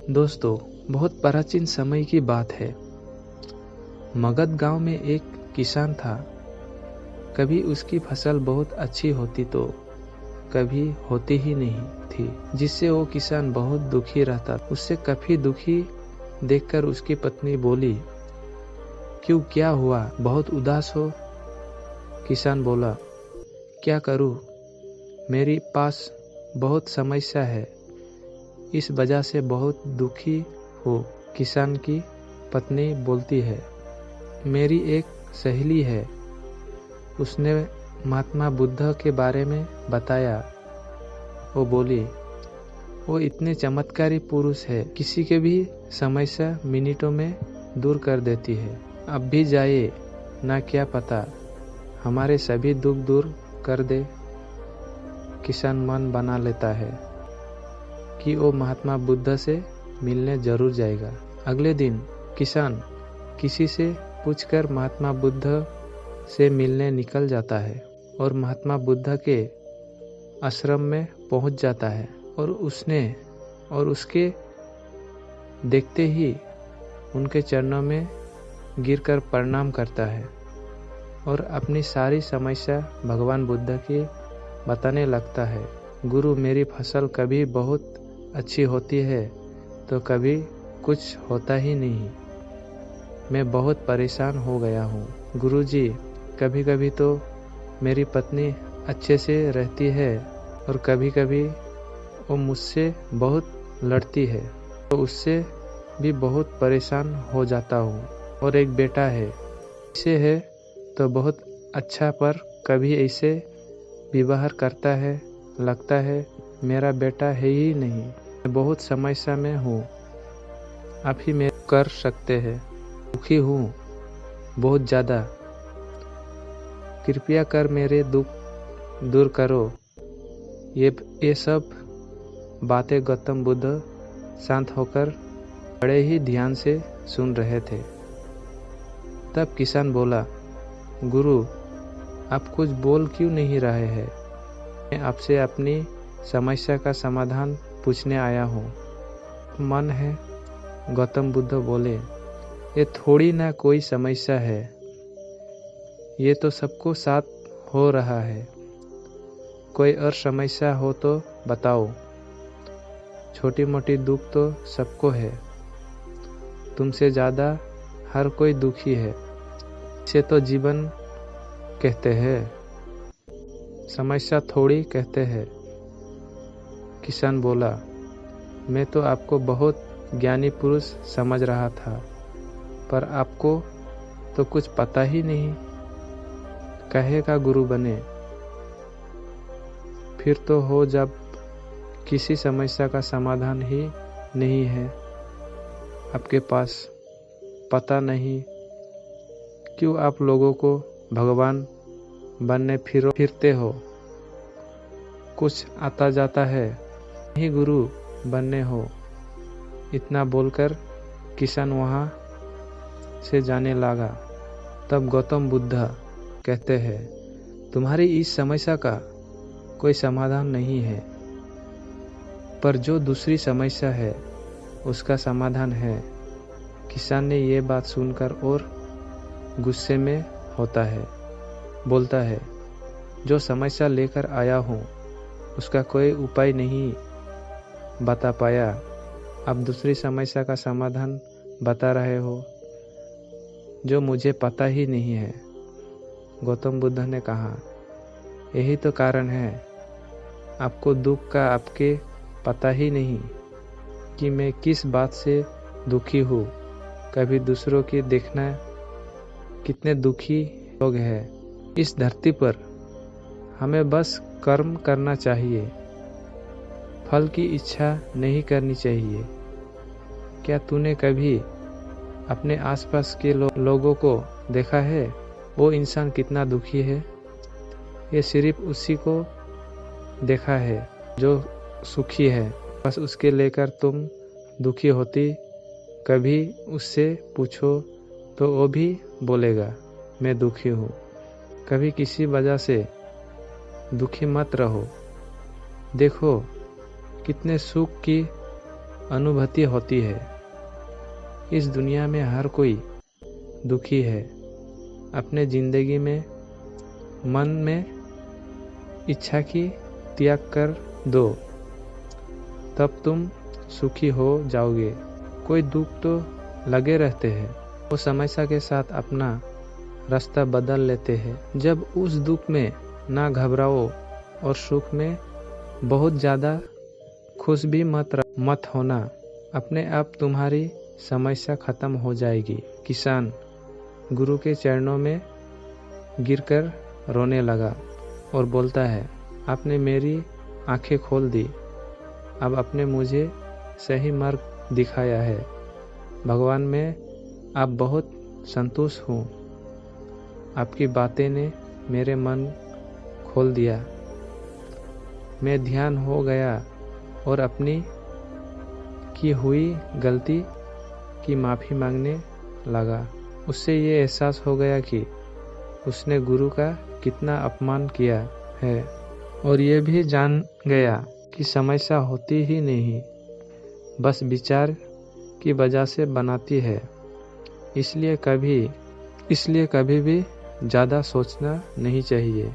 दोस्तों, बहुत प्राचीन समय की बात है। मगध गांव में एक किसान था। कभी उसकी फसल बहुत अच्छी होती तो कभी होती ही नहीं थी, जिससे वो किसान बहुत दुखी रहता। उससे काफी दुखी देखकर उसकी पत्नी बोली, क्यों, क्या हुआ, बहुत उदास हो? किसान बोला, क्या करूं, मेरे पास बहुत समस्या है, इस वजह से बहुत दुखी हो। किसान की पत्नी बोलती है, मेरी एक सहेली है, उसने महात्मा बुद्ध के बारे में बताया। वो बोली, वो इतने चमत्कारी पुरुष है, किसी के भी समस्या मिनटों में दूर कर देती है। अब भी जाइए, ना क्या पता हमारे सभी दुख दूर कर दे। किसान मन बना लेता है कि वो महात्मा बुद्ध से मिलने जरूर जाएगा। अगले दिन किसान किसी से पूछकर महात्मा बुद्ध से मिलने निकल जाता है और महात्मा बुद्ध के आश्रम में पहुंच जाता है और उसके देखते ही उनके चरणों में गिरकर प्रणाम करता है और अपनी सारी समस्या भगवान बुद्ध की बताने लगता है। गुरु, मेरी फसल कभी बहुत अच्छी होती है तो कभी कुछ होता ही नहीं। मैं बहुत परेशान हो गया हूँ। गुरुजी, कभी कभी तो मेरी पत्नी अच्छे से रहती है और कभी कभी वो मुझसे बहुत लड़ती है, तो उससे भी बहुत परेशान हो जाता हूँ। और एक बेटा है, इसे है तो बहुत अच्छा, पर कभी ऐसे व्यवहार करता है, लगता है मेरा बेटा है ही नहीं। मैं बहुत समस्या में हूँ, आप ही मेरे कर सकते हैं। दुखी हूँ बहुत ज़्यादा, कृपया कर मेरे दुख दूर करो। ये सब बातें गौतम बुद्ध शांत होकर बड़े ही ध्यान से सुन रहे थे। तब किसान बोला, गुरु, आप कुछ बोल क्यों नहीं रहे हैं? मैं आपसे अपनी समस्या का समाधान पूछने आया हूँ। मन है? गौतम बुद्ध बोले, ये थोड़ी ना कोई समस्या है, ये तो सबको साथ हो रहा है। कोई और समस्या हो तो बताओ। छोटी मोटी दुख तो सबको है, तुमसे ज़्यादा हर कोई दुखी है। इसे तो जीवन कहते हैं, समस्या थोड़ी कहते हैं। किसान बोला, मैं तो आपको बहुत ज्ञानी पुरुष समझ रहा था, पर आपको तो कुछ पता ही नहीं, कहे का गुरु बने। फिर तो हो जब किसी समस्या का समाधान ही नहीं है आपके पास। पता नहीं क्यों आप लोगों को भगवान बनने फिरते हो। कुछ आता जाता है, ही गुरु बनने हो। इतना बोलकर किसान वहाँ से जाने लगा। तब गौतम बुद्ध कहते हैं, तुम्हारी इस समस्या का कोई समाधान नहीं है, पर जो दूसरी समस्या है उसका समाधान है। किसान ने ये बात सुनकर और गुस्से में होता है, बोलता है, जो समस्या लेकर आया हूँ उसका कोई उपाय नहीं बता पाया, अब दूसरी समस्या का समाधान बता रहे हो जो मुझे पता ही नहीं है। गौतम बुद्ध ने कहा, यही तो कारण है आपको दुख का, आपके पता ही नहीं कि मैं किस बात से दुखी हूँ। कभी दूसरों की देखना कितने दुखी लोग हैं। इस धरती पर हमें बस कर्म करना चाहिए, फल की इच्छा नहीं करनी चाहिए। क्या तूने कभी अपने आसपास के लोगों को देखा है, वो इंसान कितना दुखी है? ये सिर्फ उसी को देखा है जो सुखी है, बस उसके लेकर तुम दुखी होती। कभी उससे पूछो तो वो भी बोलेगा, मैं दुखी हूँ। कभी किसी वजह से दुखी मत रहो। देखो कितने सुख की अनुभूति होती है। इस दुनिया में हर कोई दुखी है। अपने जिंदगी में मन में इच्छा की त्याग कर दो, तब तुम सुखी हो जाओगे। कोई दुख तो लगे रहते हैं, वो समस्या के साथ अपना रास्ता बदल लेते हैं। जब उस दुख में ना घबराओ और सुख में बहुत ज़्यादा खुश भी मत होना। अपने आप तुम्हारी समस्या खत्म हो जाएगी। किसान गुरु के चरणों में गिरकर रोने लगा और बोलता है, आपने मेरी आंखें खोल दी। अब आपने मुझे सही मार्ग दिखाया है। भगवान, मैं अब बहुत संतुष्ट हूँ। आपकी बातें ने मेरे मन खोल दिया। मैं ध्यान हो गया और अपनी की हुई गलती की माफ़ी मांगने लगा। उससे ये एहसास हो गया कि उसने गुरु का कितना अपमान किया है, और ये भी जान गया कि समस्या होती ही नहीं, बस विचार की वजह से बनाती है। इसलिए कभी भी ज़्यादा सोचना नहीं चाहिए।